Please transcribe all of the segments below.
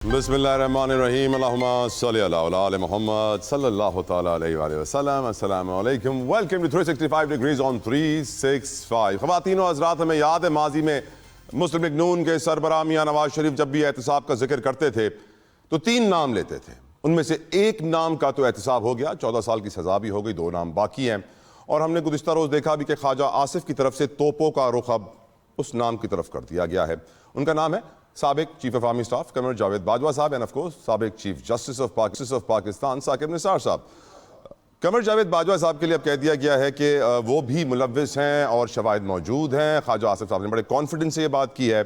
बिस्मिल्लाहिर्रहमानिर्रहीम अल्लाहुम्मा सल्ली अला मुहम्मद सल्लल्लाहु तआला अलैहि वसल्लम। अस्सलामु अलैकुम। Welcome to 365 degrees on 365। ख़वातीन और हज़रात, हमें याद है माजी में मुस्लिम लीग नून के सरबराह मियां नवाज शरीफ जब भी एहतिसाब का जिक्र करते थे तो 3 नाम लेते थे। उनमें से एक नाम का तो एहतिसाब हो गया, 14 साल की सजा भी हो गई, 2 नाम बाकी हैं। और हमने गुज़िश्ता रोज़ देखा भी कि ख्वाजा आसिफ की तरफ से तोपों का रुख अब उस नाम की तरफ कर दिया गया है। उनका नाम है साबिक chief of army staff colonel Javed Bajwa साहब एंड ऑफ कोर्स साबिक chief justice of Pakistan Saqib Nisar साहब। कर्नल जावेद बाजवा साहब के लिए अब कह दिया गया है कि वो भी मुलव्विस हैं और शवाहिद मौजूद हैं। ख्वाजा आसिफ साहब ने बड़े कॉन्फिडेंस से ये बात की है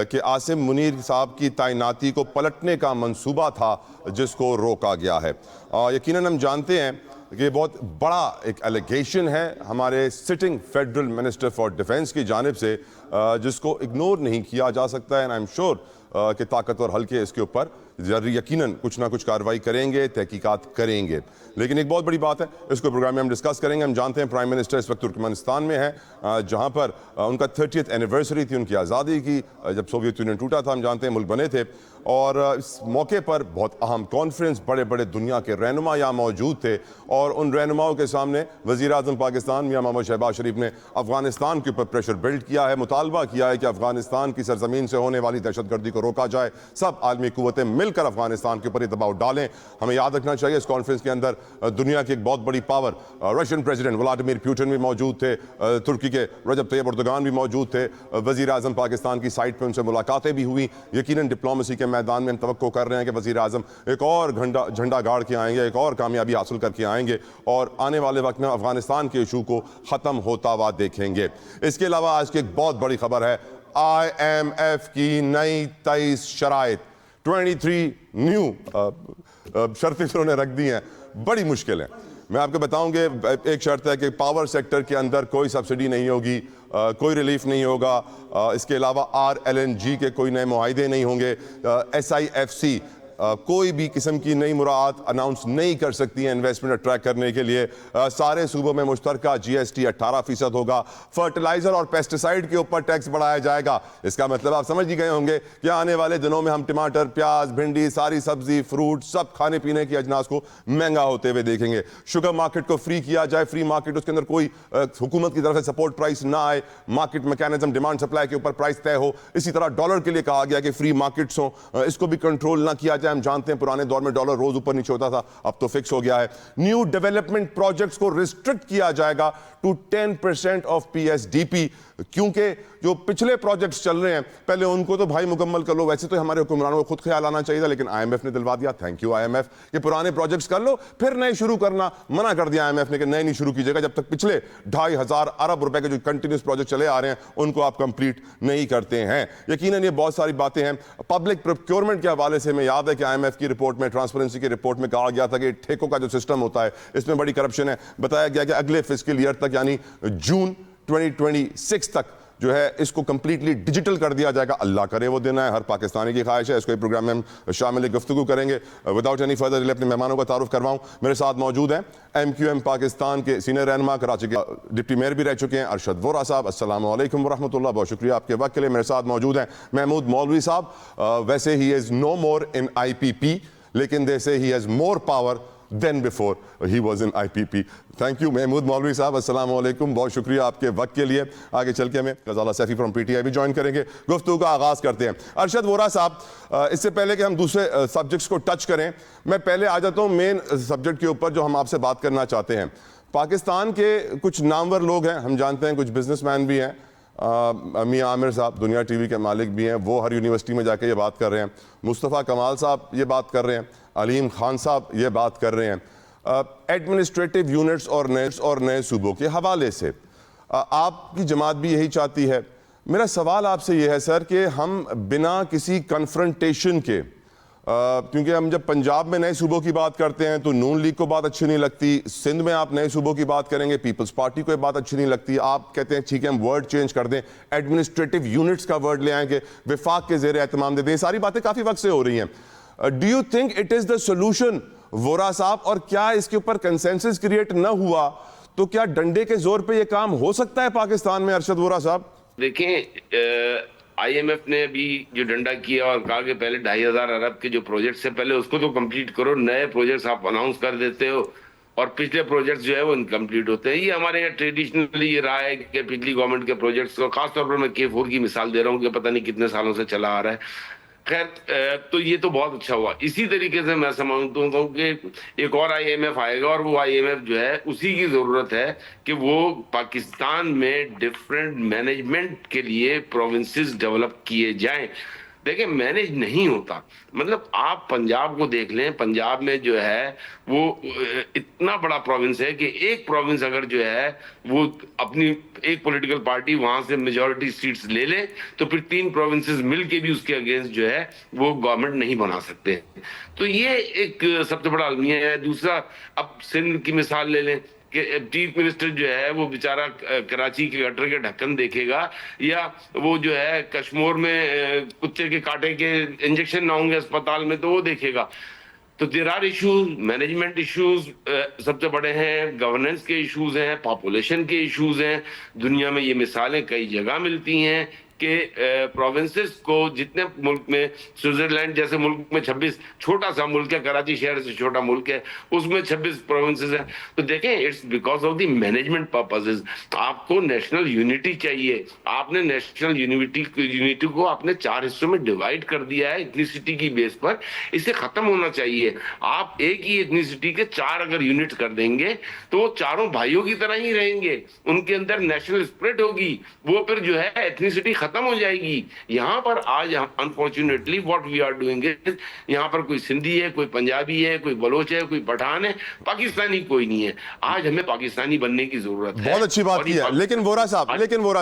कि आसिम मुनीर साहब की तैनाती को पलटने का मंसूबा था जिसको रोका गया है। यकीनन हम जानते हैं कि बहुत बड़ा एक एलिगेशन है हमारे sitting federal minister for defence की जानिब से, जिसको इग्नोर नहीं किया जा सकता है। एंड आई एम श्योर कि ताकतवर हल्के इसके ऊपर यकीनन कुछ ना कुछ कार्रवाई करेंगे, तहकीकात करेंगे। लेकिन एक बहुत बड़ी बात है, इसको प्रोग्राम में हम डिस्कस करेंगे। हम जानते हैं प्राइम मिनिस्टर इस वक्त तुर्कमेनिस्तान में है, जहां पर उनका 30th एनिवर्सरी थी उनकी आज़ादी की, जब सोवियत यूनियन टूटा था। हम जानते हैं मुल्क बने थे और इस मौके पर बहुत अहम कॉन्फ्रेंस, बड़े बड़े दुनिया के रहनुमा यहाँ मौजूद थे और उन रहनुमाओं के सामने वज़ीर आज़म पाकिस्तान मियां मोहम्मद शहबाज शरीफ ने अफगानिस्तान के ऊपर प्रेशर बिल्ड किया है, मुतालबा किया है कि अफगानिस्तान की सरजमीन से होने वाली दहशतगर्दी को रोका जाए। सब आलमी कुव्वतें मिलकर अफगानिस्तान के ऊपर ये दबाव डालें। हमें याद रखना चाहिए इस कॉन्फ्रेंस के अंदर दुनिया की एक बहुत बड़ी power Russian president Vladimir Putin भी मौजूद थे, तुर्की के रजब तैयब एर्दोगान भी मौजूद थे, वज़ीर आज़म पाकिस्तान की साइट पर उनसे मुलाकातें भी हुई। यकीनन डिप्लोमेसी के मैदान में हम तवक्को कर रहे हैं कि वज़ीर आज़म एक और झंडा गाड़ के आएंगे, एक और कामयाबी हासिल करके आएंगे और आने वाले वक्त में अफगानिस्तान के इशू को ख़त्म होता हुआ देखेंगे। इसके अलावा आज की एक बहुत बड़ी खबर है, IMF की नई 23 शराइत, 23 न्यू शर्तें उन्होंने रख दी हैं, बड़ी मुश्किल है। मैं आपको बताऊं कि एक शर्त है कि पावर सेक्टर के अंदर कोई सब्सिडी नहीं होगी, कोई रिलीफ नहीं होगा। इसके अलावा RLNG के कोई नए मुआहदे नहीं होंगे। SIFC कोई भी किस्म की नई मुराद अनाउंस नहीं कर सकती है इन्वेस्टमेंट अट्रैक्ट करने के लिए। सारे सूबों में मुश्तरका GST 18% होगा। फर्टिलाइजर और पेस्टिसाइड के ऊपर टैक्स बढ़ाया जाएगा। इसका मतलब आप समझ ही गए होंगे कि आने वाले दिनों में हम टमाटर, प्याज, भिंडी, सारी सब्जी, फ्रूट, सब खाने पीने की अजनास को महंगा होते हुए देखेंगे। शुगर मार्केट को फ्री किया जाए, फ्री मार्केट, उसके अंदर कोई हुकूमत की तरफ से सपोर्ट प्राइस ना आए, मार्केट मैकेनिज्म डिमांड सप्लाई के ऊपर प्राइस तय हो। इसी तरह डॉलर के लिए कहा गया कि फ्री मार्केट्स हो, इसको भी कंट्रोल ना किया जाए। हम जानते हैं पुराने दौर में डॉलर रोज ऊपर नीचे होता था, अब तो फिक्स हो गया है। न्यू डेवलपमेंट प्रोजेक्ट्स को रिस्ट्रिक्ट किया जाएगा टू 10% ऑफ PSDP, क्योंकि जो पिछले प्रोजेक्ट्स चल रहे हैं पहले उनको तो भाई मुकम्मल कर लो। वैसे तो हमारे हुक्मरानों को खुद ख्याल आना चाहिए था, लेकिन IMF ने दिलवा दिया, थैंक यू IMF, कि पुराने प्रोजेक्ट्स कर लो फिर नए शुरू करना। मना कर दिया IMF ने कि नए नहीं शुरू कीजिएगा जब तक पिछले 2,500 अरब रुपए के जो कंटिन्यूस प्रोजेक्ट चले आ रहे हैं उनको आप कंप्लीट नहीं करते हैं। यकीनन ये बहुत सारी बातें हैं। पब्लिक प्रोक्योरमेंट के हवाले से हमें याद है कि IMF की रिपोर्ट में, ट्रांसपेरेंसी की रिपोर्ट में कहा गया था कि ठेकों का जो सिस्टम होता है इसमें बड़ी करप्शन है। बताया गया कि अगले फिस्कल ईयर तक यानी जून 2026 तक जो है इसको कंप्लीटली डिजिटल कर दिया जाएगा। अल्लाह करे वो दिन है, हर पाकिस्तानी की ख्वाहिश है। इसको प्रोग्राम में हम शामिल गुफ्तगू करेंगे। विदाउट एनी फर्दर डिले अपने मेहमानों का तारुफ करवाऊं। मेरे साथ मौजूद हैं MQM पाकिस्तान के सीनियर रहनुमा, कराची के डिप्टी मेयर भी रह चुके हैं, अरशद वोरा साहब। अस्सलामु अलैकुम वरहमतुल्लाह, बहुत शुक्रिया आपके वक्त के लिए। मेरे साथ मौजूद हैं महमूद मौलवी साहब। वैसे he is no more in IPP, लेकिन they say he has more power than before he was in IPP। Thank you Mahmood मौलवी साहब, अस्सलामु अलैकुम, बहुत शुक्रिया आपके वक्त के लिए। आगे चल के हमें गजाला सैफी फ्रॉम PTI भी ज्वाइन करेंगे। गुफ्तगू का आगाज़ करते हैं। अरशद वोरा साहब, इससे पहले कि हम दूसरे सब्जेक्ट्स को टच करें, मैं पहले आ जाता हूँ मेन सब्जेक्ट के ऊपर जो हम आपसे बात करना चाहते हैं। पाकिस्तान के कुछ नामवर लोग हैं, हम जानते हैं कुछ बिजनेसमैन भी हैं। मियां आमिर साहब दुनिया TV के मालिक भी हैं, वो हर यूनिवर्सिटी में जाके ये बात कर रहे हैं। मुस्तफ़ा कमाल साहब ये बात कर रहे हैं, अलीम खान साहब ये बात कर रहे हैं। एडमिनिस्ट्रेटिव यूनिट्स और नए सूबों के हवाले से आपकी जमात भी यही चाहती है। मेरा सवाल आपसे ये है सर कि हम बिना किसी कन्फ्रंटेशन के, क्योंकि हम जब पंजाब में नए सूबों की बात करते हैं तो नून लीग को बात अच्छी नहीं लगती, सिंध में आप नए सूबों की बात करेंगे पीपल्स पार्टी को बात अच्छी नहीं लगती। आप कहते हैं ठीक है हम वर्ड चेंज कर दें, एडमिनिस्ट्रेटिव यूनिट्स का वर्ड ले आएंगे, विफाक के जेर एहतमाम दे दें। सारी बातें काफ़ी वक्त से हो रही हैं। Do you think it is the solution Vora साहब, और क्या इसके ऊपर कंसेंसस क्रिएट न हुआ तो क्या डंडे के जोर पे ये काम हो सकता है पाकिस्तान में? अरशद वोरा साहब देखिए, आईएमएफ ने अभी जो डंडा किया और कहा कि पहले 2,500 अरब के जो प्रोजेक्ट्स है पहले उसको तो कंप्लीट करो, नए प्रोजेक्ट्स आप अनाउंस कर देते हो और पिछले प्रोजेक्ट्स जो है वो इनकम्प्लीट होते हैं। ये हमारे यहाँ ट्रेडिशनली ये रहा है कि पिछली गवर्नमेंट के प्रोजेक्ट्स को, खासतौर पर मैं K4 की मिसाल दे रहा हूँ कि पता नहीं कितने सालों से चला आ रहा है। खैर, तो ये तो बहुत अच्छा हुआ। इसी तरीके से मैं समझता हूँ कि एक और आईएमएफ आएगा और वो आईएमएफ जो है उसी की जरूरत है कि वो पाकिस्तान में डिफरेंट मैनेजमेंट के लिए प्रोविंसेस डेवलप किए जाएं। देखिए, मैनेज नहीं होता। मतलब आप पंजाब को देख लें, पंजाब में जो है वो इतना बड़ा प्रोविंस है कि एक प्रोविंस अगर जो है वो अपनी एक पॉलिटिकल पार्टी वहां से मेजॉरिटी सीट्स ले ले तो फिर 3 प्रोविंसेस मिलके भी उसके अगेंस्ट जो है वो गवर्नमेंट नहीं बना सकते। तो ये एक सबसे बड़ा अलमिया है। दूसरा, अब सिंध की मिसाल ले लें कि चीफ मिनिस्टर जो है वो बेचारा कराची के गटर के ढक्कन देखेगा, या वो जो है कश्मीर में कुत्ते के कांटे के इंजेक्शन ना होंगे अस्पताल में तो वो देखेगा। तो there are issues, management issues सबसे बड़े हैं, गवर्नेंस के इश्यूज हैं, पॉपुलेशन के इश्यूज हैं। दुनिया में ये मिसालें कई जगह मिलती हैं कि प्रोविंसेस को, जितने मुल्क में, स्विट्जरलैंड जैसे मुल्क में 26, छोटा सा मुल्क है, कराची शहर से छोटा मुल्क है, उसमें 26 प्रोविंसेस हैं। तो देखें, it's because of the management purposes. आपको नेशनल यूनिटी चाहिए, आपने नेशनल यूनिटी को आपने 4 हिस्सों में डिवाइड कर दिया है इथनिसिटी की बेस पर। इसे खत्म होना चाहिए। आप एक ही इथनिसिटी के 4 अगर यूनिट कर देंगे तो वो चारों भाइयों की तरह ही रहेंगे, उनके अंदर नेशनल स्पिरिट होगी, वो फिर जो है एथनिसिटी खत्म हो जाएगी। यहाँ पर आज unfortunately what we are doing is, यहाँ पर कोई सिंधी है, कोई पंजाबी है, कोई बलोच है, कोई पठान है, पाकिस्तानी कोई नहीं है। आज हमें पाकिस्तानी बनने की जरूरत है। बहुत अच्छी बात की है। लेकिन वोरा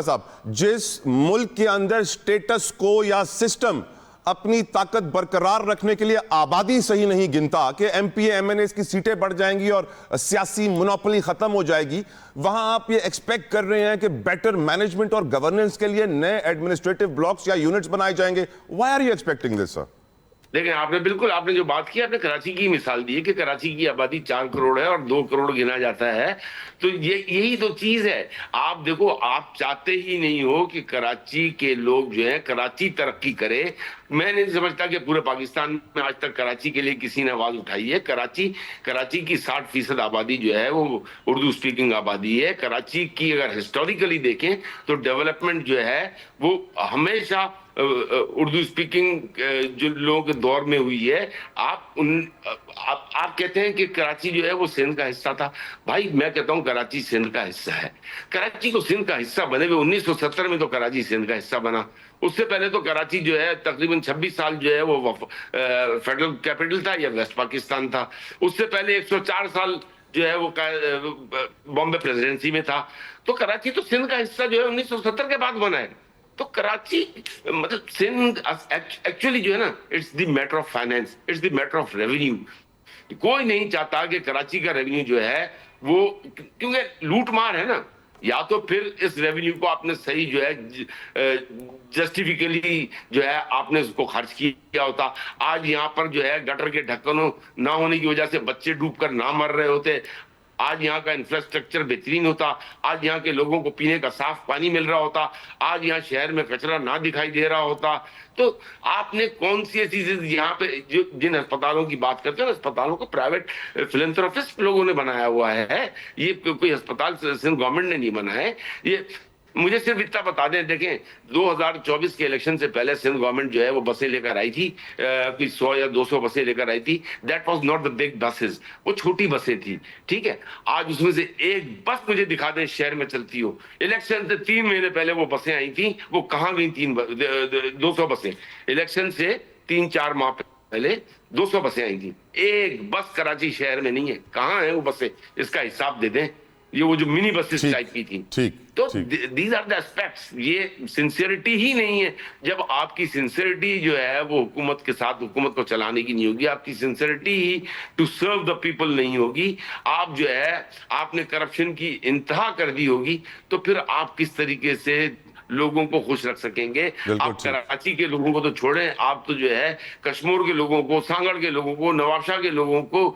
साहब, जिस मुल्क के अंदर स्टेटस को या सिस्टम अपनी ताकत बरकरार रखने के लिए आबादी सही नहीं गिनता कि एमपी एमएनए की सीटें बढ़ जाएंगी और सियासी मोनोपोली खत्म हो जाएगी, वहां आप ये एक्सपेक्ट कर रहे हैं कि बेटर मैनेजमेंट और गवर्नेंस के लिए नए एडमिनिस्ट्रेटिव ब्लॉक्स या यूनिट्स बनाए जाएंगे। Why are you expecting this sir? देखें, आपने जो बात की, आपने कराची की मिसाल दी है कि कराची की आबादी 4 करोड़ है और 2 करोड़ गिना जाता है। तो यही तो चीज है। आप देखो, आप चाहते ही नहीं हो कि कराची के लोग जो है कराची तरक्की करे। मैं नहीं समझता कि पूरे पाकिस्तान में आज तक कराची के लिए किसी ने आवाज उठाई है। कराची की 60% आबादी जो है वो उर्दू स्पीकिंग आबादी है। कराची की अगर हिस्टोरिकली देखें तो डेवलपमेंट जो है वो हमेशा उर्दू स्पीकिंग जो लोगों के दौर में हुई है। आप कहते हैं कि कराची जो है वो सिंध का हिस्सा था। भाई, मैं कहता हूं कराची सिंध का हिस्सा है। कराची को सिंध का हिस्सा बने हुए 1970 में तो कराची सिंध का हिस्सा बना। उससे पहले तो कराची जो है तकरीबन 26 साल जो है वो फेडरल कैपिटल था या वेस्ट पाकिस्तान था। उससे पहले 104 साल जो है वो बॉम्बे प्रेसिडेंसी में था। तो कराची तो सिंध का हिस्सा जो है 1970 के बाद बना है। तो कराची मतलब सिंध एक्चुअली जो है ना, it's the matter of finance, it's the matter of revenue. कोई नहीं चाहता कि कराची का रेवेन्यू जो है वो, क्योंकि लूट मार है ना, या तो फिर इस रेवेन्यू को आपने सही जो है जस्टिफिकली जो है आपने उसको खर्च किया होता। आज यहाँ पर जो है गटर के ढक्कनों ना होने की वजह से बच्चे डूबकर ना मर रहे होते। आज यहाँ का इंफ्रास्ट्रक्चर बेहतरीन होता। आज यहाँ के लोगों को पीने का साफ पानी मिल रहा होता। आज यहाँ शहर में कचरा ना दिखाई दे रहा होता। तो आपने कौन सी ऐसी चीज यहाँ पे, जो जिन अस्पतालों की बात करते हैं, अस्पतालों को प्राइवेट फिलैंथ्रोपिस्ट लोगों ने बनाया हुआ है। ये कोई अस्पताल सिंध गवर्नमेंट ने नहीं बनाया है। ये मुझे सिर्फ इतना बता दें, देखें 2024 के इलेक्शन से पहले सिंध गवर्नमेंट जो है वो बसें लेकर आई थी, कोई 100 या 200 बसें लेकर आई थी। That was not the big buses, वो छोटी बसें थी। ठीक है, आज उसमें से एक बस मुझे दिखा दें शहर में चलती हो। इलेक्शन से 3 महीने पहले वो बसें आई थी, वो कहाँ गई? 200 बसें इलेक्शन से 3-4 माह पहले 200 बसें आई थी। एक बस कराची शहर में नहीं है। कहाँ है वो बसें? इसका हिसाब दे दें। ये वो जो मिनी बसेस टाइप की थी। तो दीज आर द एस्पेक्ट्स। ये सिंसियरिटी ही नहीं है। जब आपकी सिंसियरिटी जो है वो हुकूमत के साथ, हुकूमत को चलाने की नहीं होगी, आपकी सिंसियरिटी ही टू सर्व द पीपल नहीं होगी, आप जो है आपने करप्शन की इंतहा कर दी होगी, तो फिर आप किस तरीके से लोगों को खुश रख सकेंगे। बिल्कुल आप ठीक। कराची के लोगों को तो छोड़ें, आप तो जो है कश्मीर के लोगों को, सांगड़ के लोगों को, नवाबशाह के लोगों को,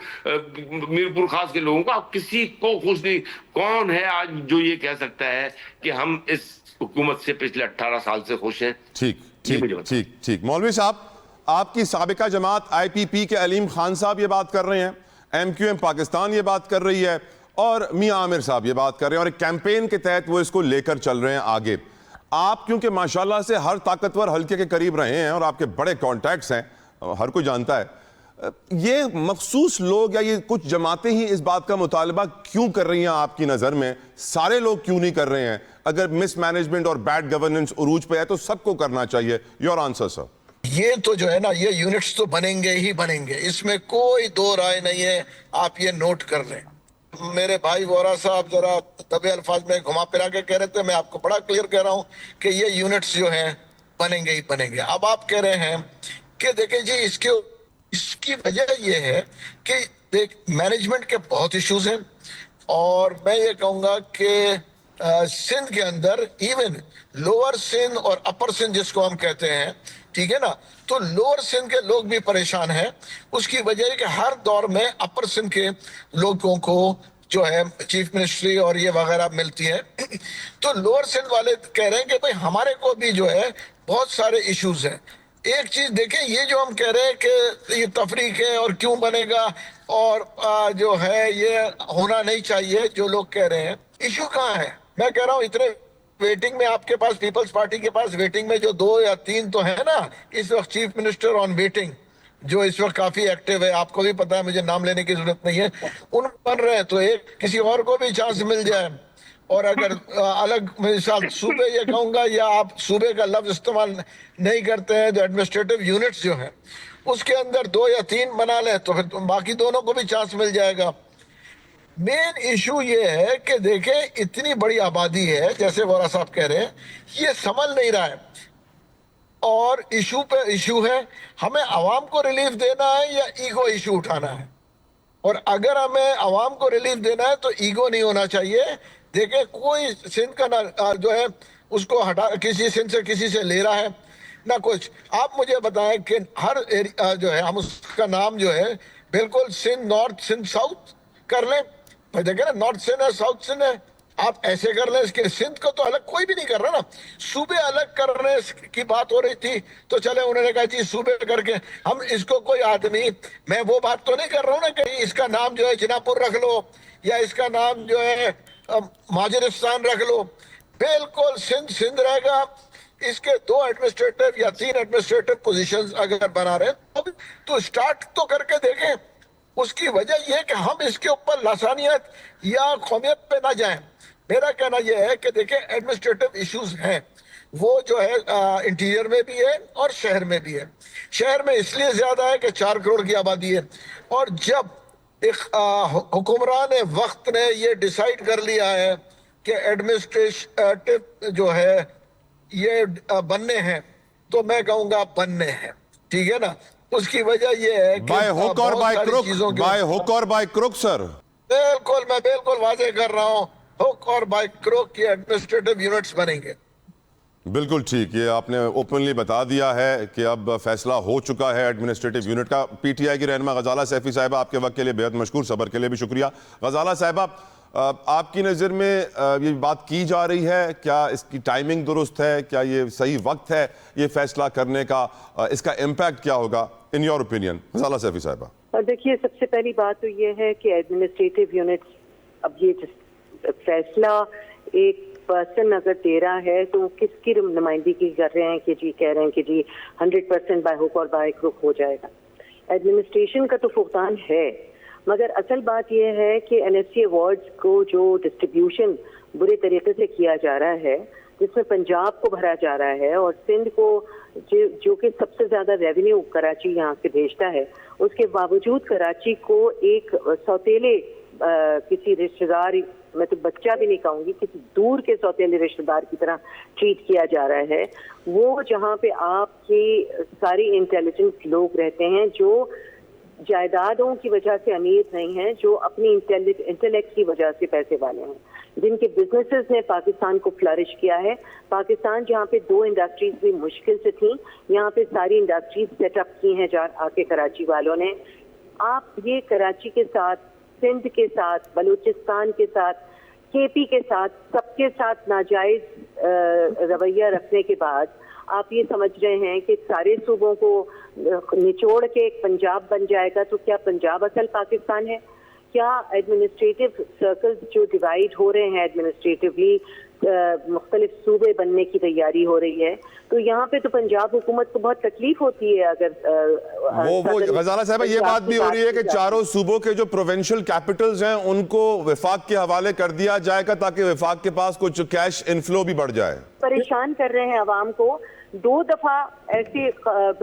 मीरपुर खास के लोगों को, आप किसी को खुश नहीं। कौन है आज जो ये कह सकता है कि हम इस हुकूमत से पिछले 18 साल से खुश हैं? ठीक ये ठीक मुझे बताओ। ठीक ठीक। मौलवी साहब, आपकी साबिका जमात IPP के अलीम खान साहब ये बात कर रहे हैं, MQM पाकिस्तान ये बात कर रही है, और मियां आमिर साहब ये बात कर रहे हैं, और एक कैंपेन के तहत वो इसको लेकर चल रहे हैं आगे। आप क्योंकि माशाल्लाह से हर ताकतवर हल्के के करीब रहे हैं और आपके बड़े कॉन्टैक्ट्स हैं, हर कोई जानता है, ये मखसूस लोग या ये कुछ जमातें ही इस बात का मुतालबा क्यों कर रही हैं आपकी नज़र में? सारे लोग क्यों नहीं कर रहे हैं? अगर मिसमैनेजमेंट और बैड गवर्नेंस उरूज पे है तो सबको करना चाहिए। Your answer sir. ये तो जो है ना, ये यूनिट्स तो बनेंगे ही बनेंगे, इसमें कोई दो राय नहीं है। आप ये नोट कर लें। मेरे भाई वोरा साहब जरा दबे अल्फाज में घुमा फिरा के कह रहे थे, मैं आपको बड़ा क्लियर कह रहा हूं कि ये यूनिट्स जो हैं बनेंगे ही बनेंगे। अब आप कह रहे हैं कि देखिए जी, इसकी वजह ये है कि देख, मैनेजमेंट के बहुत इश्यूज हैं, और मैं ये कहूंगा कि सिंध के अंदर इवन लोअर सिंध और अपर सिंध जिसको हम कहते हैं, ठीक है ना, तो लोअर सिंध के लोग भी परेशान हैं। उसकी वजह है कि हर दौर में अपर सिंध के लोगों को जो है चीफ मिनिस्ट्री और ये वगैरह मिलती है, तो लोअर सिंध वाले कह रहे हैं कि भाई हमारे को भी जो है बहुत सारे इश्यूज हैं। एक चीज देखें, ये जो हम कह रहे हैं कि ये तफरीक है और क्यों बनेगा और जो है ये होना नहीं चाहिए, जो लोग कह रहे हैं, इशू कहाँ है? मैं कह रहा हूँ इतने वेटिंग में आपके पास, पीपल्स पार्टी के पास वेटिंग में जो 2 या 3 तो है ना इस वक्त चीफ मिनिस्टर ऑन वेटिंग, जो इस वक्त काफी एक्टिव है, आपको भी पता है, मुझे नाम लेने की जरूरत नहीं है, उन बन रहे हैं, तो एक किसी और को भी चांस मिल जाए। और अगर अलग मिसाल सूबे, ये कहूंगा, या आप सूबे का लफ्ज इस्तेमाल नहीं करते हैं, तो एडमिनिस्ट्रेटिव यूनिट्स जो हैं उसके अंदर 2 या 3 बना ले, तो फिर बाकी दोनों को भी चांस मिल जाएगा। मेन इशू ये है कि देखें, इतनी बड़ी आबादी है, जैसे वोरा साहब कह रहे हैं, ये संभल नहीं रहा है, और इशू पे इशू है। हमें आवाम को रिलीफ देना है या ईगो इशू उठाना है? और अगर हमें आवाम को रिलीफ देना है तो ईगो नहीं होना चाहिए। देखें, कोई सिंध का ना जो है उसको हटा, किसी सिंध से किसी से ले रहा है ना कुछ। आप मुझे बताएं कि हर एरिया जो है, हम उसका नाम जो है बिल्कुल सिंध नॉर्थ, सिंध साउथ कर लें। भाई देखें ना, नॉर्थ सिंध है, साउथ सिंध है, आप ऐसे कर लें। इसके सिंध को तो अलग कोई भी नहीं कर रहा ना, सूबे अलग करने की बात हो रही थी, तो चले उन्होंने कहा जी सूबे करके हम इसको, कोई आदमी, मैं वो बात तो नहीं कर रहा हूँ ना कहीं इसका नाम जो है जिनापुर रख लो या इसका नाम जो है माजरिस्तान रख लो। बिल्कुल सिंध सिंध रहेगा। इसके 2 एडमिनिस्ट्रेटिव या 3 एडमिनिस्ट्रेटिव पोजीशंस अगर बना रहे तो स्टार्ट तो करके देखें। उसकी वजह यह है कि हम इसके ऊपर लासानियत या कौमियत पे ना जाएं। मेरा कहना यह है कि देखें, एडमिनिस्ट्रेटिव इश्यूज हैं, वो जो है इंटीरियर में भी है और शहर में भी है। शहर में इसलिए ज्यादा है कि 4 करोड़ की आबादी है, और जब एक हुक्मरान वक्त ने ये डिसाइड कर लिया है कि एडमिनिस्ट्रेटिव जो है ये बनने हैं, तो मैं कहूंगा बनने हैं, ठीक है ना। उसकी वजह ये है कि बाय हुक और बाय क्रुक, बाय हुक और बाय क्रुक सर। बिल्कुल, मैं बिल्कुल वाजे कर रहा हूं, हुक और बाय क्रुक की एडमिनिस्ट्रेटिव यूनिट्स बनेंगे। बिल्कुल ठीक, ये आपने ओपनली बता दिया है कि अब फैसला हो चुका है एडमिनिस्ट्रेटिव यूनिट का। PTI की रहनुमा गजाला सैफी साहिबा, आपके वक्त के लिए बेहद मशकूर, सबर के लिए भी शुक्रिया। गजाला साहिबा, आपकी नज़र में ये बात की जा रही है, क्या इसकी टाइमिंग दुरुस्त है? क्या ये सही वक्त है ये फैसला करने का? इसका इम्पैक्ट क्या होगा इन योर ओपिनियन? गजाला सैफी साहिबा। देखिए, सबसे पहली बात तो ये है कि एडमिनिस्ट्रेटिव यूनिट्स, अब ये फैसला एक पर्सन अगर दे रहा है तो किसकी नुमाइंदगी कर रहे हैं कि जी कह रहे हैं कि जी 100% बाय हुक और बाय क्रुक हो जाएगा। एडमिनिस्ट्रेशन का तो फुकदान है, मगर असल बात यह है कि NSC अवार्ड्स को जो डिस्ट्रीब्यूशन बुरे तरीके से किया जा रहा है, जिसमें पंजाब को भरा जा रहा है और सिंध को जो कि सबसे ज्यादा रेवेन्यू कराची यहाँ से भेजता है, उसके बावजूद कराची को एक सौतेले किसी रिश्तेदार, मैं तो बच्चा भी नहीं कहूंगी, किसी दूर के सौतेले रिश्तेदार की तरह ट्रीट किया जा रहा है। वो जहाँ पे आपके सारी इंटेलिजेंस लोग रहते हैं, जो जायदादों की वजह से अमीर नहीं हैं, जो अपनी इंटेलेक्ट की वजह से पैसे वाले हैं, जिनके बिजनेसेस ने पाकिस्तान को फ्लरिश किया है। पाकिस्तान जहाँ पे 2 इंडस्ट्रीज भी मुश्किल से थी, यहाँ पे सारी इंडस्ट्रीज सेटअप की हैं आके कराची वालों ने। आप ये कराची के साथ, सिंध के साथ, बलूचिस्तान के साथ, केपी के साथ, सबके साथ नाजायज रवैया रखने के बाद आप ये समझ रहे हैं कि सारे सूबों को निचोड़ के एक पंजाब बन जाएगा। तो क्या पंजाब असल पाकिस्तान है? क्या एडमिनिस्ट्रेटिव सर्कल्स जो डिवाइड हो रहे हैं एडमिनिस्ट्रेटिवली, मुख्तलिफ सूबे बनने की तैयारी हो रही है, तो यहाँ पे तो पंजाब हुकूमत को बहुत तकलीफ होती है अगर वो गजाला साहब ये बात भी हो रही है कि चारों सूबों के जो प्रोविंशियल कैपिटल्स हैं उनको विफाक के हवाले कर दिया जाएगा ताकि विफाक के पास कुछ कैश इनफ्लो भी बढ़ जाए। परेशान कर रहे हैं आवाम को। 2 दफा ऐसे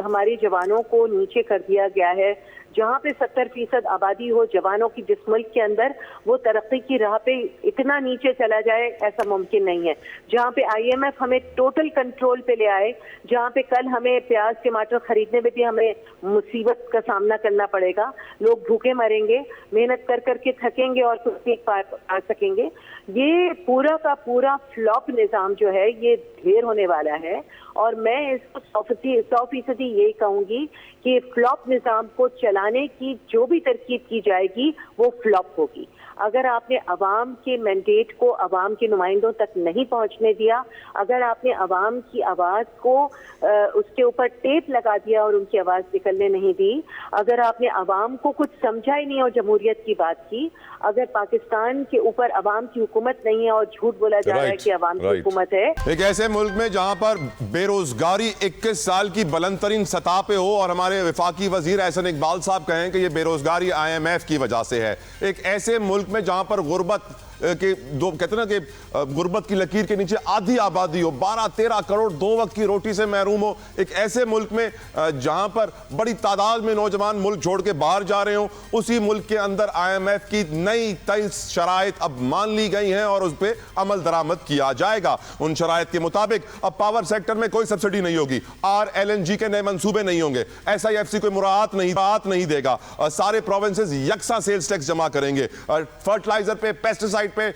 हमारे जवानों को नीचे कर दिया गया है। जहाँ पे 70% आबादी हो जवानों की जिस मुल्क के अंदर, वो तरक्की की राह पे इतना नीचे चला जाए ऐसा मुमकिन नहीं है। जहाँ पे IMF हमें टोटल कंट्रोल पे ले आए, जहाँ पे कल हमें प्याज टमाटर खरीदने में भी हमें मुसीबत का सामना करना पड़ेगा, लोग भूखे मरेंगे, मेहनत कर करके थकेंगे और कुछ नहीं पा सकेंगे। ये पूरा का पूरा फ्लॉप निज़ाम जो है ये ढेर होने वाला है। और मैं इसको 100% यही कहूंगी कि फ्लॉप निज़ाम को चलाने की जो भी तरकीब की जाएगी वो फ्लॉप होगी। अगर आपने अवाम के मैंडेट को अवाम के नुमाइंदों तक नहीं पहुंचने दिया, अगर आपने अवाम की आवाज़ को उसके ऊपर टेप लगा दिया और उनकी आवाज़ निकलने नहीं दी, अगर आपने अवाम को कुछ समझा ही नहीं और जमहूरियत की बात की, अगर पाकिस्तान के ऊपर अवाम की हुकूमत नहीं है और झूठ बोला जा रहा है कि अवाम की हुकूमत है। एक ऐसे मुल्क में जहां पर बेरोजगारी 21 साल की बुलंद तरीन सतह पे हो और हमारे वफाकी वजीर एहसन इकबाल साहब कहें कि ये बेरोजगारी IMF की वजह से है, एक ऐसे मुल्क में जहां पर गुर्बत के दो कहते ना कि गुर्बत की लकीर के नीचे आधी आबादी हो, 12-13 करोड़ 2 वक्त की रोटी से महरूम हो, एक ऐसे मुल्क में जहां पर बड़ी तादाद में नौजवान मुल्क छोड़ के बाहर जा रहे हो, उसी मुल्क के अंदर IMF की नई 23 शराइत अब मान ली गई हैं और उस पर अमल दरामद किया जाएगा। उन शराइत के मुताबिक अब पावर सेक्टर में कोई सब्सिडी नहीं होगी, RLNG के नए मंसूबे नहीं होंगे, SIFC कोई मुराद नहीं देगा, सारे प्रोविंसेस यकसा सेल्स टैक्स जमा करेंगे, फर्टिलाइजर पे, पेस्टिसाइड पे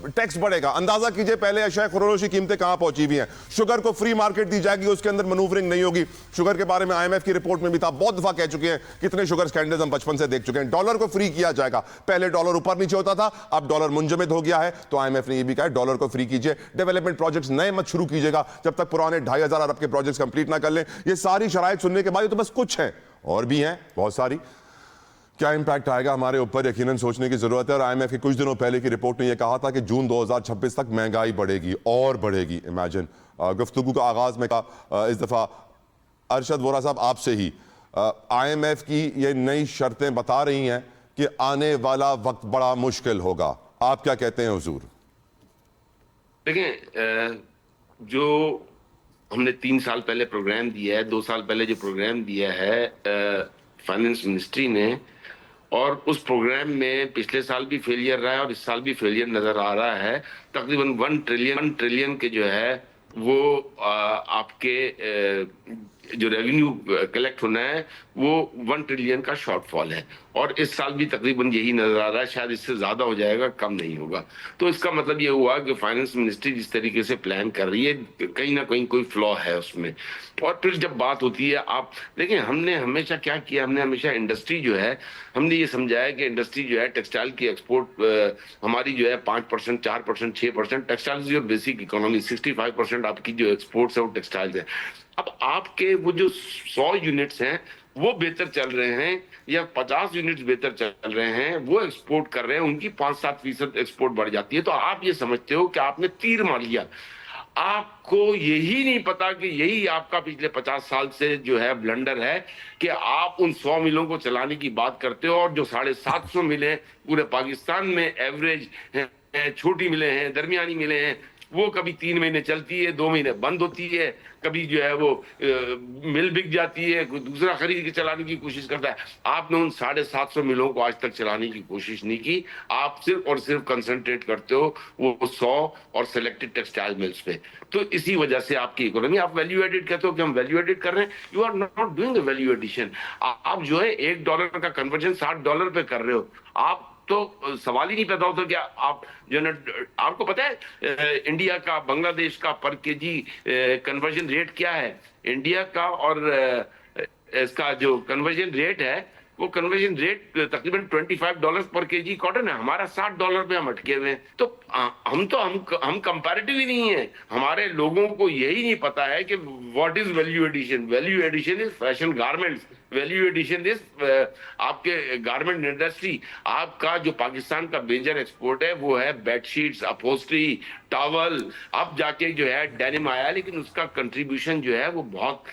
टैक्स बढ़ेगा। अंदाजा कीजिए पहले अशया खुरोश की कीमतें कहां पहुंची हुई हैं। शुगर को फ्री मार्केट दी जाएगी, उसके अंदर मनूवरिंग नहीं होगी। शुगर के बारे में IMF की रिपोर्ट में भी था, बहुत दफा कह चुके हैं, कितने शुगर स्कैंडल्स हम बचपन से देख चुके हैं। डॉलर को फ्री किया जाएगा, पहले डॉलर ऊपर नीचे होता था, अब डॉलर मुंजमद हो गया है, तो IMF ने यह भी कहा डॉलर को फ्री कीजिए, डेवलपमेंट प्रोजेक्ट्स नए मत शुरू कीजिएगा जब तक पुराने 2500 अरब के प्रोजेक्ट्स कंप्लीट ना कर लें। ये सारी शराइत सुनने के बाद तो बस कुछ है, और भी हैं बहुत सारी। क्या इंपैक्ट आएगा हमारे ऊपर, यकीनन सोचने की जरूरत है। और IMF की कुछ दिनों पहले की रिपोर्ट में यह कहा था कि जून 2026 तक महंगाई बढ़ेगी और बढ़ेगी। इमेजिन। गुफ्तगू का आगाज में कहा इस दफा अरशद वोरा साहब आपसे ही, IMF की ये नई शर्तें बता रही हैं कि आने वाला वक्त बड़ा मुश्किल होगा। आप क्या कहते हैं हुजूर? देखें, जो हमने 3 साल पहले प्रोग्राम दिया है, 2 साल पहले जो प्रोग्राम दिया है फाइनेंस मिनिस्ट्री ने, और उस प्रोग्राम में पिछले साल भी फेलियर रहा है और इस साल भी फेलियर नजर आ रहा है। तकरीबन 1 ट्रिलियन के जो है वो आपके जो रेवेन्यू कलेक्ट होना है वो 1 ट्रिलियन का शॉर्टफॉल है, और इस साल भी तकरीबन यही नजर आ रहा है, शायद इससे ज्यादा हो जाएगा, कम नहीं होगा। तो इसका मतलब ये हुआ कि फाइनेंस मिनिस्ट्री जिस तरीके से प्लान कर रही है, कहीं ना कहीं कोई फ्लॉ है उसमें। और फिर जब बात होती है, आप देखें हमने हमेशा क्या किया, हमने हमेशा इंडस्ट्री जो है, हमने ये समझाया कि इंडस्ट्री जो है टेक्सटाइल की एक्सपोर्ट हमारी जो है 5%, 4%, 6%, textile is your basic economy, 65% आपकी जो एक्सपोर्ट्स है वो टेक्सटाइल्स है। अब आपके वो जो 100 यूनिट्स हैं वो बेहतर चल रहे हैं या 50 यूनिट्स बेहतर चल रहे हैं, वो एक्सपोर्ट कर रहे हैं, उनकी 5-7% एक्सपोर्ट बढ़ जाती है, तो आप ये समझते हो कि आपने तीर मार लिया। आपको यही नहीं पता कि यही आपका पिछले 50 साल से जो है ब्लंडर है कि आप उन 100 मिलों को चलाने की बात करते हो, और जो 750 मिलें पूरे पाकिस्तान में एवरेज हैं, छोटी मिलें हैं, दरमियानी मिलें हैं, वो कभी 3 महीने चलती है, 2 महीने बंद होती है, कभी जो है वो मिल बिक जाती है, कोई दूसरा खरीद के चलाने की कोशिश करता है। आपने उन 750 मिलों को आज तक चलाने की कोशिश नहीं की, आप सिर्फ और सिर्फ कंसंट्रेट करते हो वो 100 और सिलेक्टेड टेक्सटाइल मिल्स पे। तो इसी वजह से आपकी इकोनॉमी, आप वैल्यू एडिड कहते हो कि हम वैल्यू एडिड कर रहे हैं, you are not doing a value addition. आप जो है $1 का कन्वर्जन $60 पे कर रहे हो, आप तो सवाल ही नहीं पैदा होता कि आप जो है ना, आपको पता है इंडिया का बांग्लादेश का पर केजी कन्वर्जन रेट क्या है? इंडिया का और इसका जो कन्वर्जन रेट है, वो कन्वर्जन रेट तकरीबन $25 पर केजी कॉटन है, हमारा $60 पे हम अटके हुए हैं। तो हम कंपैरेटिव ही नहीं है। हमारे लोगों को यही नहीं पता है कि what is value addition. Value addition is fashion garments, value addition is आपके गारमेंट इंडस्ट्री। आपका जो पाकिस्तान का मेजर एक्सपोर्ट है वो है बेडशीट्स, अपहोस्ट्री, टॉवल। अब जाके जो है डेनिम आया, लेकिन उसका कंट्रीब्यूशन जो है वो बहुत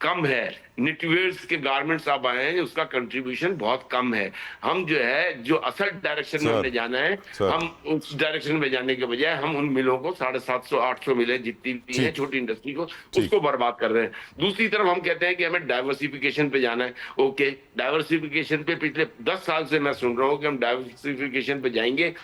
कम है। निटवेयर्स के गारमेंट्स आप आए हैं, उसका कंट्रीब्यूशन बहुत कम है। हम जो है जो असल डायरेक्शन में हमने जाना है, हम उस डायरेक्शन में जाने के बजाय हम उन मिलों को 750-800 मिलें जितनी भी है छोटी इंडस्ट्री को, उसको बर्बाद कर रहे हैं। दूसरी तरफ हम कहते हैं कि हमें डाइवर्सिफिकेशन पे जाना है। ओके, डाइवर्सिफिकेशन पे पिछले 10 साल से मैं सुन रहा हूँ कि हम डाइवर्सिफिकेशन पे जाएंगे,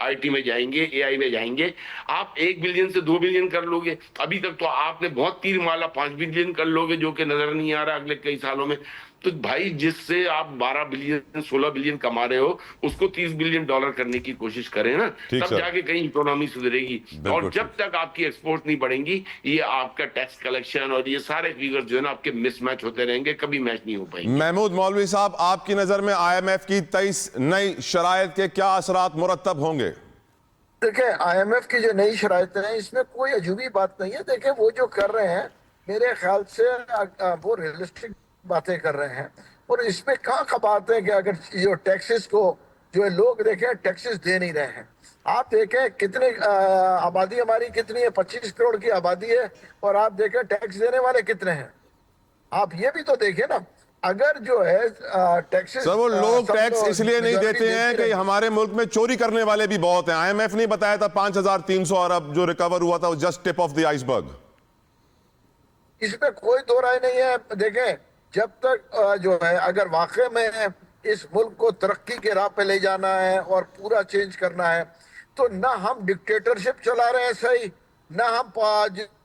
आईटी में जाएंगे, एआई में जाएंगे। आप 1 बिलियन से 2 बिलियन कर लोगे। अभी तक तो आपने बहुत तीर माला 5 बिलियन कर लोगे, जो कि नजर नहीं आ रहा अगले कई सालों में। तो भाई, जिससे आप 12 बिलियन 16 बिलियन कमा रहे हो, उसको $30 बिलियन करने की कोशिश करें ना, तब जाके कहीं इकोनॉमी सुधरेगी। और जब तक आपकी एक्सपोर्ट नहीं बढ़ेंगी, ये आपका टैक्स कलेक्शन और ये सारे फिगर जो है ना आपके मिसमैच होते रहेंगे, कभी मैच नहीं हो पाएंगे। महमूद मौलवी साहब, आपकी नजर में IMF की 23 नई शराइत के क्या असरात मुरत्तब होंगे? देखिए, IMF की जो नई शराइत है, इसमें कोई अजूबी बात नहीं है। देखिए, वो जो कर रहे हैं, मेरे ख्याल से वो रियलिस्टिक बातें कर रहे हैं। और इसमें कहाँ बात है कि अगर जो टैक्सेस को जो है लोग देखें, टैक्सेस दे नहीं रहे हैं। आप देखें कितने आबादी हमारी कितनी है, 25 करोड़ की आबादी है, और आप देखें टैक्स देने वाले कितने हैं। आप ये भी तो देखें ना, अगर जो है टैक्सेस, सर वो लोग टैक्स इसलिए नहीं देते हैं कि हमारे मुल्क में चोरी करने वाले भी बहुत हैं। IMF ने बताया था 5300 अरब जो रिकवर हुआ था, वो just tip of the iceberg. इसमें कोई दो राय नहीं है। देखें, जब तक जो है अगर वाकई में इस मुल्क को तरक्की के राह पे ले जाना है और पूरा चेंज करना है, तो ना हम डिक्टेटरशिप चला रहे हैं सही, ना हम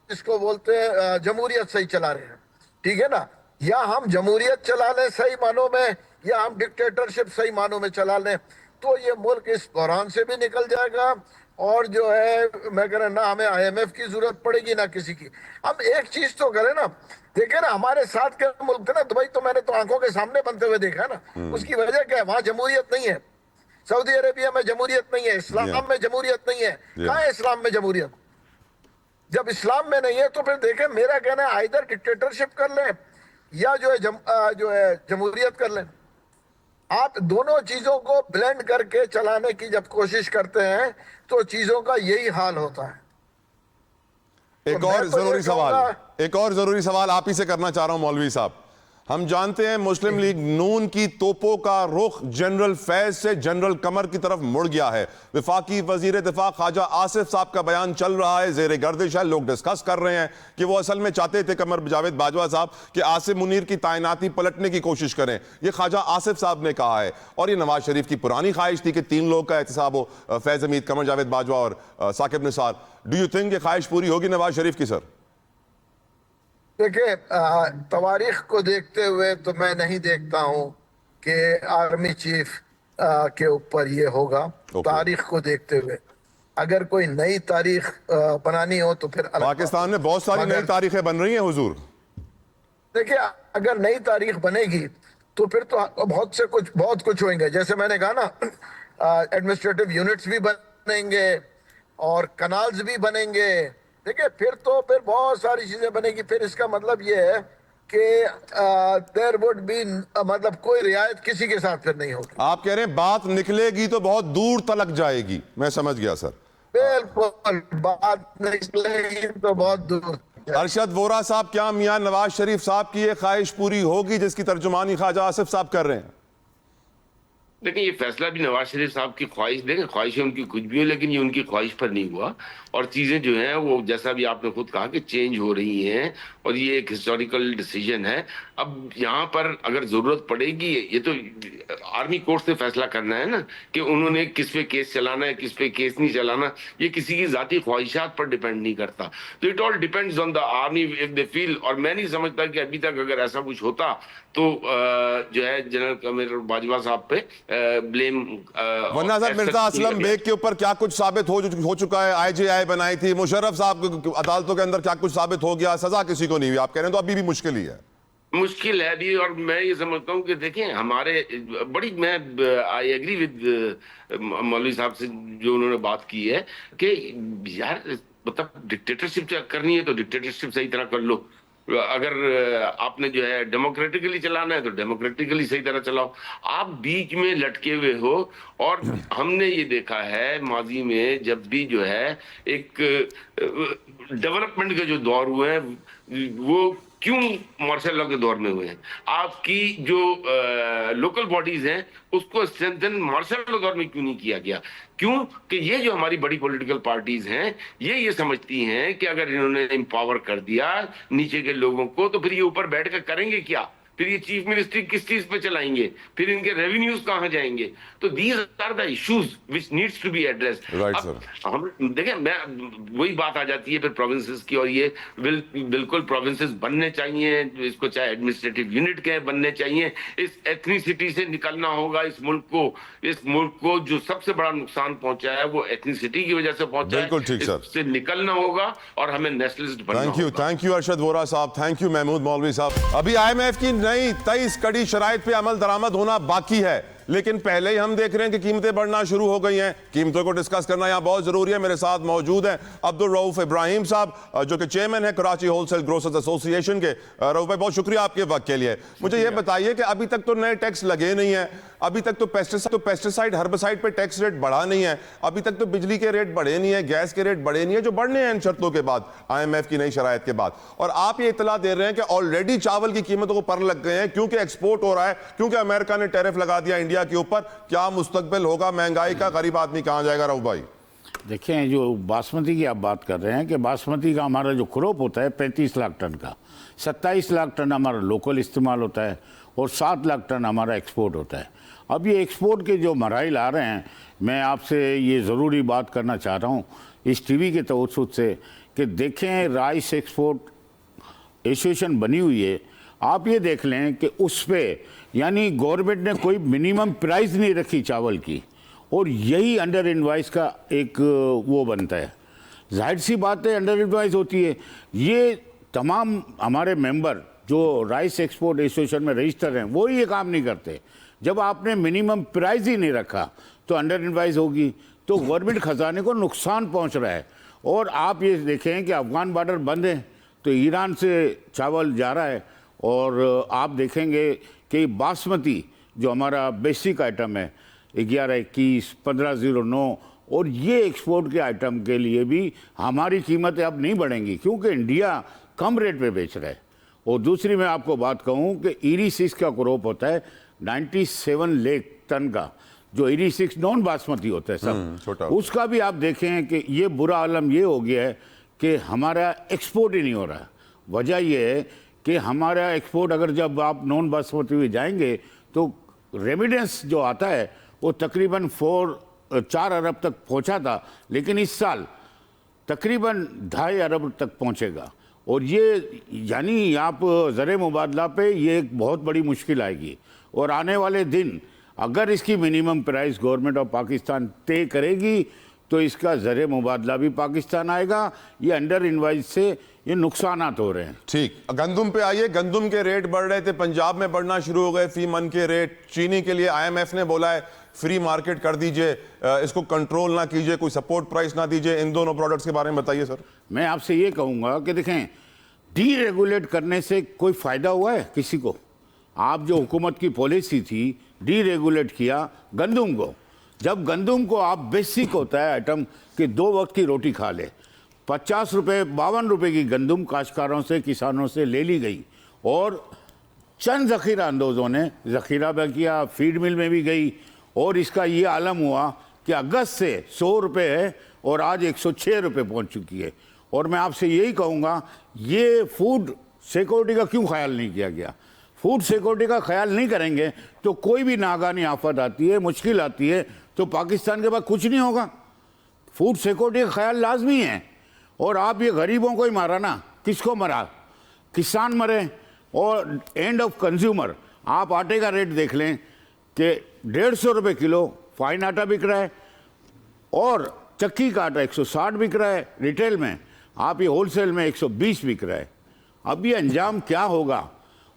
जिसको बोलते हैं जमहूरियत सही चला रहे हैं। ठीक है ना? या हम जमहूरियत चला लें सही मानों में, या हम डिक्टेटरशिप सही मानों में चला लें, तो ये मुल्क इस बहरान से भी निकल जाएगा। और जो है मैं कह रहा, ना हमें IMF की जरूरत पड़ेगी ना किसी की। हम एक चीज तो करें ना, देखे ना हमारे साथ के मुल्क थे ना, दुबई तो मैंने तो आंखों के सामने बनते हुए देखा ना। उसकी वजह क्या है? वहां जमहूरियत नहीं है। सऊदी अरेबिया में जमहूरियत नहीं है, इस्लाम में जमहूरियत नहीं है। कहाँ है इस्लाम में जमहूरियत? जब इस्लाम में नहीं है तो फिर देखें, मेरा कहना है आइदर डिक्टेटरशिप कर लें या जो है जमहूरियत कर लें। आप दोनों चीजों को ब्लेंड करके चलाने की जब कोशिश करते हैं तो चीजों का यही हाल होता है। एक और जरूरी सवाल आप ही से करना चाह रहा हूं मौलवी साहब। हम जानते हैं मुस्लिम लीग नून की तोपों का रुख जनरल फैज से जनरल कमर की तरफ मुड़ गया है। वफाकी वजीर दिफा ख्वाजा आसिफ साहब का बयान चल रहा है, जेर गर्दिश है, लोग डिस्कस कर रहे हैं कि वो असल में चाहते थे कमर जावेद बाजवा साहब कि आसिम मुनीर की तैनाती पलटने की कोशिश करें। ये ख्वाजा आसिफ साहब ने कहा है, और ये नवाज शरीफ की पुरानी ख्वाहिश थी कि 3 लोग का एहतसाब हो, फैज हमीद, कमर जावेद बाजवा और Saqib Nisar. Do you think ये ख्वाहिश पूरी होगी नवाज शरीफ की? सर देखिए, तवारीख को देखते हुए तो मैं नहीं देखता हूं कि आर्मी चीफ के ऊपर ये होगा। तारीख को देखते हुए अगर कोई नई तारीख बनानी हो तो फिर पाकिस्तान में बहुत सारी नई तारीखें बन रही हैं हुजूर। देखिए, अगर नई तारीख बनेगी तो फिर तो बहुत कुछ होंगे। जैसे मैंने कहा ना, एडमिनिस्ट्रेटिव यूनिट्स भी बनेंगे और कनाल्स भी बनेंगे। देखिए, फिर बहुत सारी चीजें बनेगी। फिर इसका मतलब ये है कि देयर वुड बी, मतलब कोई रियायत किसी के साथ फिर नहीं होगी। आप कह रहे हैं बात निकलेगी तो बहुत दूर तलक जाएगी। मैं समझ गया सर। बिल्कुल, बात निकलेगी तो बहुत दूर। अरशद वोरा साहब, क्या मियां नवाज शरीफ साहब की ये ख्वाहिश पूरी होगी जिसकी तर्जुमानी ख्वाजा आसिफ साहब कर रहे हैं? देखिए, ये फैसला भी नवाज शरीफ साहब की ख्वाहिश, देखें ख्वाहिशें उनकी कुछ भी हो, लेकिन ये उनकी ख्वाहिश पर नहीं हुआ। और चीज़ें जो हैं वो जैसा भी आपने खुद कहा कि चेंज हो रही हैं, और ये एक हिस्टोरिकल डिसीजन है। अब यहाँ पर अगर ज़रूरत पड़ेगी, ये तो आर्मी कोर्ट से फैसला करना है ना कि उन्होंने किस पे केस चलाना है, किस पे केस नहीं चलाना। ये किसी की जाती ख्वाहिशात पर डिपेंड नहीं करता। तो it all depends on the army if they feel. और मैं नहीं समझता कि अभी तक अगर ऐसा कुछ होता तो जो है जनरल कमर बाजवा साहब पे ब्लेम। वरना सर मिर्जा असलम बेग के ऊपर क्या कुछ साबित हो चुका है, IJI बनाई थी, मुशर्रफ साहब अदालतों के अंदर क्या कुछ साबित हो गया, सजा किसी को नहीं हुई। आप कह रहे हैं तो अभी भी मुश्किल ही है। मुश्किल है भी। और मैं ये समझता हूँ कि देखें हमारे बड़ी, मैं आई एग्री विद मौलवी साहब से जो उन्होंने बात की है कि यार मतलब डिक्टेटरशिप करनी है तो डिक्टेटरशिप सही तरह कर लो। अगर आपने जो है डेमोक्रेटिकली चलाना है तो डेमोक्रेटिकली सही तरह चलाओ। आप बीच में लटके हुए हो। और हमने ये देखा है माजी में जब भी जो है एक डेवलपमेंट के जो दौर हुए हैं वो क्यों मार्शल लॉ के दौर में हुए हैं। आपकी जो लोकल बॉडीज हैं उसको स्ट्रेंथन मार्शल लॉ दौर में क्यों नहीं किया गया? क्यों कि ये जो हमारी बड़ी पॉलिटिकल पार्टीज हैं ये समझती हैं कि अगर इन्होंने एम्पावर कर दिया नीचे के लोगों को तो फिर ये ऊपर बैठ कर करेंगे क्या? फिर ये चीफ मिनिस्ट्री किस चीज पे चलाएंगे? फिर इनके रेवेन्यूज कहां जाएंगे? तो these are the issues which needs to be addressed. हम देखें, मैं वही बात आ जाती है फिर प्रोविंसेस की। और ये बिल्कुल प्रोविंसेस बनने चाहिए, इसको चाहे एडमिनिस्ट्रेटिव यूनिट के बनने चाहिए। इस एथनिसिटी से निकलना होगा। इस मुल्क को जो सबसे बड़ा नुकसान पहुंचा है वो एथनिसिटी की वजह से पहुंचा है। बिल्कुल ठीक सर, इससे निकलना होगा और हमें नेशनलिस्ट बनना होगा। थैंक यू अरशद वोरा साहब, थैंक यू महमूद मौलवी साहब। अभी IMF की नई 23 कड़ी शराइत पे अमल दरामद होना बाकी है, लेकिन पहले ही हम देख रहे हैं कि कीमतें बढ़ना शुरू हो गई हैं। कीमतों को डिस्कस करना यहां बहुत जरूरी है। मेरे साथ मौजूद हैं अब्दुल रऊफ इब्राहिम साहब जो कि चेयरमैन है कराची होलसेल ग्रोसर्स एसोसिएशन के। रऊफ भाई बहुत शुक्रिया आपके वक्त के लिए। मुझे यह बताइए कि अभी तक तो नए टैक्स लगे नहीं है, अभी तक तो पेस्टिसाइड हर्बिसाइड पे टैक्स रेट बढ़ा नहीं है, अभी तक तो बिजली के रेट बढ़े नहीं है, गैस के रेट बढ़े नहीं है, जो बढ़ने हैं इन शर्तों के बाद, IMF की नई शराइत के बाद। और आप ये इतला दे रहे हैं कि ऑलरेडी चावल की कीमतों को पर लग गए हैं क्योंकि एक्सपोर्ट हो रहा है, क्योंकि अमेरिका ने टैरिफ लगा दिया इंडिया के ऊपर। क्या मुस्तकबिल होगा महंगाई का? गरीब आदमी कहां जाएगा? रऊफ भाई देखें, जो बासमती की आप बात कर रहे हैं कि बासमती का हमारा जो क्रॉप होता है 35 लाख टन का, 27 लाख टन हमारा लोकल इस्तेमाल होता है और 7 लाख टन हमारा एक्सपोर्ट होता है। अब ये एक्सपोर्ट के जो मराइल आ रहे हैं, मैं आपसे ये ज़रूरी बात करना चाह रहा हूँ इस टीवी के तवज्जुद से कि देखें राइस एक्सपोर्ट एसोसिएशन बनी हुई है। आप ये देख लें कि उस पर यानी गवर्नमेंट ने कोई मिनिमम प्राइस नहीं रखी चावल की, और यही अंडर इनवाइस का एक वो बनता है। जाहिर सी बात है अंडर इनवाइस होती है। ये तमाम हमारे मेंबर जो राइस एक्सपोर्ट एसोसिएशन में रजिस्टर हैं वो ये काम नहीं करते। जब आपने मिनिमम प्राइस ही नहीं रखा तो अंडर इनवाइस होगी, तो गवर्नमेंट खजाने को नुकसान पहुंच रहा है। और आप ये देखें कि अफगान बॉर्डर बंद है तो ईरान से चावल जा रहा है, और आप देखेंगे कि बासमती जो हमारा बेसिक आइटम है 1121, 1509, और ये एक्सपोर्ट के आइटम के लिए भी हमारी कीमतें अब नहीं बढ़ेंगी क्योंकि इंडिया कम रेट पे बेच रहा है। और दूसरी मैं आपको बात कहूँ कि ERE6 का क्रॉप होता है 97 लाख टन का, जो ERE6 नॉन बासमती होता है सब, उसका भी आप देखें कि ये बुरा आलम ये हो गया है कि हमारा एक्सपोर्ट ही नहीं हो रहा। वजह ये है कि हमारा एक्सपोर्ट अगर जब आप नॉन बासमती में जाएंगे तो रेमिडेंस जो आता है वो तकरीबन 4 अरब तक पहुंचा था, लेकिन इस साल तकरीबन 2.5 अरब तक पहुंचेगा। और ये यानी आप ज़र मुबादला पे ये एक बहुत बड़ी मुश्किल आएगी। और आने वाले दिन अगर इसकी minimum price government of Pakistan तय करेगी तो इसका ज़र मुबादला भी पाकिस्तान आएगा। ये अंडर इनवाइस से ये नुकसानात हो रहे हैं। ठीक, गंदुम पे आइए। गंदुम के रेट बढ़ रहे थे, पंजाब में बढ़ना शुरू हो गए फी मन के रेट। चीनी के लिए IMF ने बोला है फ्री मार्केट कर दीजिए, इसको कंट्रोल ना कीजिए, कोई सपोर्ट प्राइस ना दीजिए। इन दोनों प्रोडक्ट्स के बारे में बताइए सर। मैं आपसे ये कहूँगा कि देखें, डीरेगुलेट करने से कोई फ़ायदा हुआ है किसी को? आप जो हुकूमत की पॉलिसी थी, डीरेगुलेट किया गंदुम को। जब गंदुम को आप बेसिक होता है आइटम कि 2 वक्त की रोटी खा ले, 50 रुपये 52 रुपये की गंदुम काश्तकारों से किसानों से ले ली गई, और चंद ज़ख़ीरा अंदोज़ों ने ज़ख़ीरा भी किया, फीड मिल में भी गई, और इसका ये आलम हुआ कि अगस्त से 100 रुपये है और आज 106 रुपये पहुँच चुकी है। और मैं आपसे यही कहूँगा, ये फूड सिक्योरिटी का क्यों ख्याल नहीं किया गया? फूड सिक्योरिटी का ख्याल नहीं करेंगे तो कोई भी नागानी आफत आती है, मुश्किल आती है, तो पाकिस्तान के पास कुछ नहीं होगा। फूड सिक्योरिटी का ख्याल लाजमी है। और आप ये गरीबों को ही मारा ना, किसको मरा? किसान मरे और एंड ऑफ कंज्यूमर। आप आटे का रेट देख लें कि 150 रुपये किलो फाइन आटा बिक रहा है और चक्की का आटा 160 बिक रहा है रिटेल में, आप ये होलसेल में 120 बिक रहा है। अब ये अंजाम क्या होगा?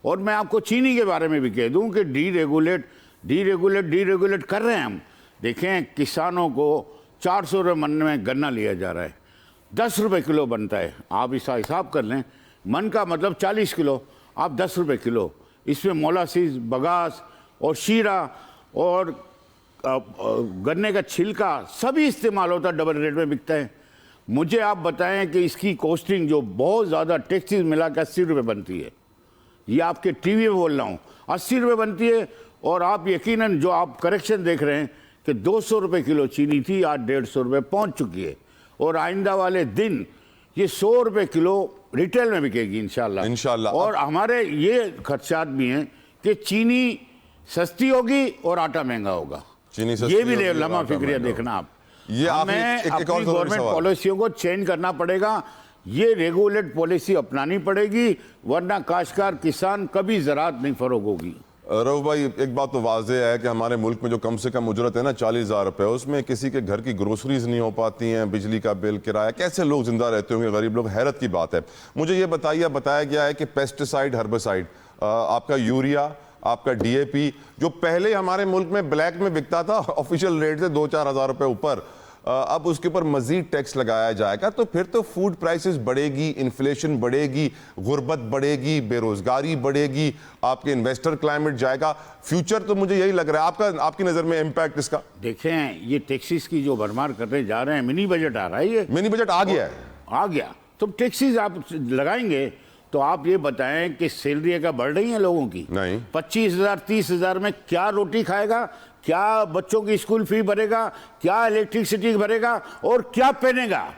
और मैं आपको चीनी के बारे में भी कह दूं कि डीरेगुलेट कर रहे हैं हम। देखें, किसानों को 400 रुपये मन में गन्ना लिया जा रहा है, 10 रुपये किलो बनता है। आप इसका हिसाब कर लें, मन का मतलब 40 किलो, आप 10 रुपये किलो। इसमें मोलासिस, बगास और शीरा और गन्ने का छिलका सभी इस्तेमाल होता है, डबल रेट में बिकता है। मुझे आप बताएं कि इसकी कॉस्टिंग जो बहुत ज़्यादा टैक्सेस मिला के 80 रुपये बनती है, ये आपके टीवी में बोल रहा हूँ, 80 रुपये बनती है। और आप यकीनन जो आप करेक्शन देख रहे हैं कि 200 रुपये किलो चीनी थी, आज 150 रुपये पहुँच चुकी है। और आइंदा वाले दिन ये 100 रुपये किलो रिटेल में बिकेगी इंशाल्लाह। और हमारे ये खदशात भी हैं कि चीनी सस्ती होगी और आटा महंगा होगा। ये भी लम्हा फिक्रिया देखना आप। हमें अपनी गवर्नमेंट पॉलिसियों को चेंज करना पड़ेगा, ये रेगुलेट पॉलिसी अपनानी पड़ेगी, वरना काश्तकार किसान कभी ज़राअत नहीं फरोग होगी। रऊफ भाई, एक बात तो वाज़ेह है कि हमारे मुल्क में जो कम से कम उजरत है ना 40,000 रुपये, उसमें किसी के घर की ग्रोसरीज नहीं हो पाती हैं, बिजली का बिल, किराया, कैसे लोग जिंदा रहते होंगे गरीब लोग? हैरत की बात है। मुझे ये बताया गया है कि पेस्टिसाइड, हर्बिसाइड, आपका यूरिया, आपका DAP, जो पहले हमारे मुल्क में ब्लैक में बिकता था ऑफिशियल रेट से 2-4 हज़ार रुपये ऊपर, अब उसके ऊपर मजीद टैक्स लगाया जाएगा, तो फिर तो फूड प्राइसेस बढ़ेगी, इन्फ्लेशन बढ़ेगी, गुर्बत बढ़ेगी, बेरोजगारी बढ़ेगी, आपके इन्वेस्टर क्लाइमेट जाएगा। फ्यूचर तो मुझे यही लग रहा है। आपकी नज़र में इम्पैक्ट इसका? देखें, ये टैक्सेस की जो भरमार करने जा रहे हैं, मिनी बजट आ रहा है, ये मिनी बजट आ गया है, आ गया। तो टैक्सेस आप लगाएंगे तो आप ये बताएं कि सैलरी क्या बढ़ रही है लोगों की? नहीं। 25,000 30,000 में क्या रोटी खाएगा, क्या बच्चों की स्कूल फी भरेगा, क्या इलेक्ट्रिसिटी भरेगा और क्या पहनेगा?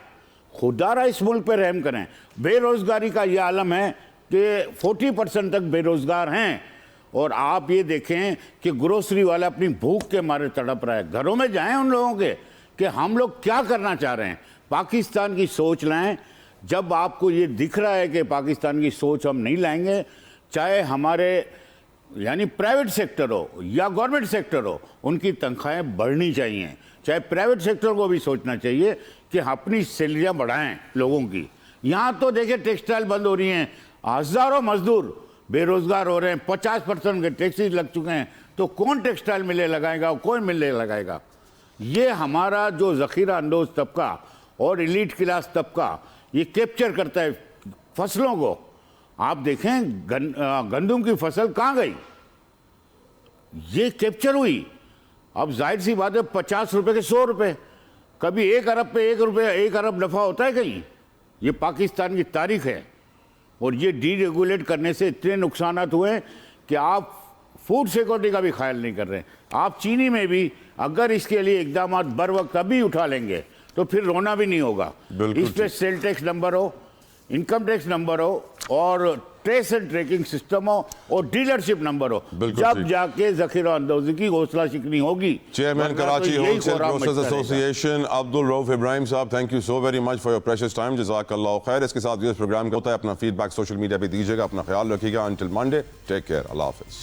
खुदारा इस मुल्क पे रहम करें। बेरोजगारी का ये आलम है कि 40% तक बेरोजगार हैं। और आप ये देखें कि ग्रोसरी वाला अपनी भूख के मारे तड़प रहा है। घरों में जाएं उन लोगों के कि हम लोग क्या करना चाह रहे हैं। पाकिस्तान की सोच लाएं। जब आपको ये दिख रहा है कि पाकिस्तान की सोच हम नहीं लाएंगे, चाहे हमारे यानी प्राइवेट सेक्टर हो या गवर्नमेंट सेक्टर हो, उनकी तनख्वाहें बढ़नी चाहिए। चाहे प्राइवेट सेक्टर को भी सोचना चाहिए कि अपनी सैलरियाँ बढ़ाएं लोगों की। यहाँ तो देखिए टेक्सटाइल बंद हो रही हैं, हज़ारों मजदूर बेरोजगार हो रहे हैं, 50% के टैक्सेस लग चुके हैं, तो कौन टेक्सटाइल मिले लगाएगा, कौन मिले लगाएगा? ये हमारा जो ज़ख़ीरा अंदोज़ तबका और एलीट क्लास तबका ये कैप्चर करता है फसलों को। आप देखें गंदम की फसल कहाँ गई, ये कैप्चर हुई। अब जाहिर सी बात है 50 रुपए के 100 रुपए, कभी 1 अरब पे 1 अरब नफा होता है कहीं? ये पाकिस्तान की तारीख है। और ये डीरेगुलेट करने से इतने नुकसानात हुए कि आप फूड सिक्योरिटी का भी ख्याल नहीं कर रहे। आप चीनी में भी अगर इसके लिए इकदाम बर वक्त अभी उठा लेंगे तो फिर रोना भी नहीं होगा। इस पे सेल टैक्स नंबर हो, इनकम टैक्स नंबर हो और ट्रेस एंड ट्रैकिंग सिस्टम हो और डीलरशिप नंबर हो, जब जाके ज़ख़ीरा अंदोज़ी की हौसला शिकनी होगी। Chairman Karachi wholesale grocers association Abdul Rauf Ibrahim साहब, thank you so very much for your precious time. जज़ाकल्लाह खैर। इसके साथ ये प्रोग्राम होता है। अपना फीडबैक सोशल मीडिया पे दीजिएगा। अपना ख्याल रखिएगा। अंटिल मंडे, टेक केयर, अल्लाह हाफ़िज़।